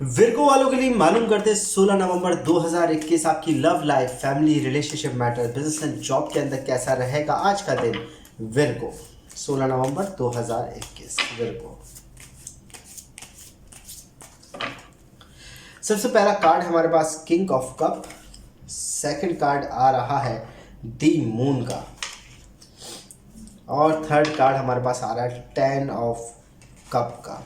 Virgo वालों के लिए मालूम करते हैं 16 नवंबर 2021 आपकी love life, family, relationship matter, business and job के अंदर कैसा रहेगा आज का दिन। विर्गो 16 नवंबर 2021 विर्गो। सबसे पहला कार्ड हमारे पास king of cup. Second card आ रहा है दी मून का। और थर्ड कार्ड हमारे पास आ रहा है 10 ऑफ कप का।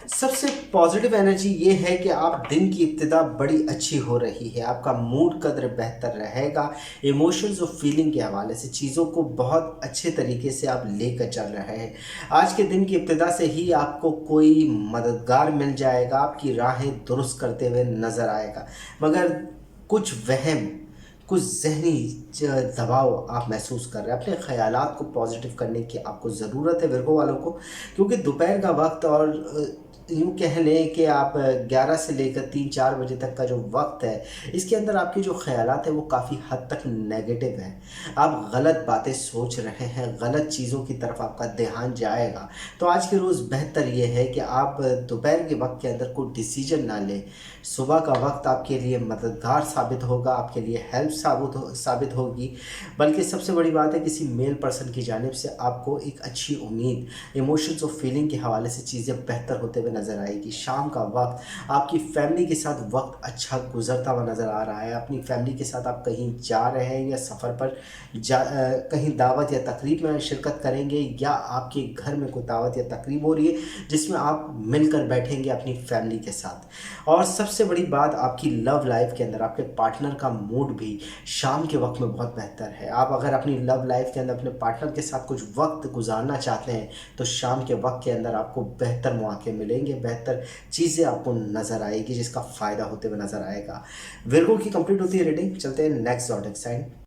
सबसे पॉजिटिव एनर्जी ये है कि आप दिन की इब्तिदा बड़ी अच्छी हो रही है, आपका मूड कदर बेहतर रहेगा। इमोशंस और फीलिंग के हवाले से चीज़ों को बहुत अच्छे तरीके से आप लेकर चल रहे हैं। आज के दिन की इब्तिदा से ही आपको कोई मददगार मिल जाएगा, आपकी राहें दुरुस्त करते हुए नज़र आएगा। मगर कुछ वहम, कुछ जहनी दबाव आप महसूस कर रहे हैं। अपने ख़यालात को पॉजिटिव करने की आपको ज़रूरत है विर्गो वालों को, क्योंकि दोपहर का वक्त और यूँ कह लें कि आप 11 से लेकर 3-4 बजे तक का जो वक्त है, इसके अंदर आपके जो ख़यालात हैं वो काफ़ी हद तक नेगेटिव हैं। आप गलत बातें सोच रहे हैं, गलत चीज़ों की तरफ आपका ध्यान जाएगा। तो आज के रोज़ बेहतर ये है कि आप दोपहर के वक्त के अंदर कोई डिसीजन ना लें। सुबह का वक्त आपके लिए मददगार साबित होगा, आपके लिए हेल्प साबित होगी। बल्कि सबसे बड़ी बात है, किसी मेल पर्सन की जानिब से आपको एक अच्छी उम्मीद, इमोशंस और फीलिंग के हवाले से चीज़ें बेहतर होते हुए नज़र आएगी। शाम का वक्त आपकी फैमिली के साथ वक्त अच्छा गुजरता हुआ नज़र आ रहा है। अपनी फैमिली के साथ आप कहीं जा रहे हैं या सफ़र पर कहीं दावत या तकरीब में शिरकत करेंगे, या आपके घर में कोई दावत या तकरीब हो रही है जिसमें आप मिलकर बैठेंगे अपनी फैमिली के साथ। और सबसे बड़ी बात, आपकी लव लाइफ के अंदर आपके पार्टनर का मूड भी शाम के वक्त में बहुत बेहतर है। आप अगर अपनी लव लाइफ के अंदर अपने पार्टनर के साथ कुछ वक्त गुजारना चाहते हैं तो शाम के वक्त के अंदर आपको बेहतर मौके मिलेंगे, बेहतर चीज़ें आपको नज़र आएगी जिसका फ़ायदा होते हुए नज़र आएगा। विर्गो की कंप्लीट होती है रीडिंग। चलते हैं नेक्स्ट ज़ोडिएक साइन।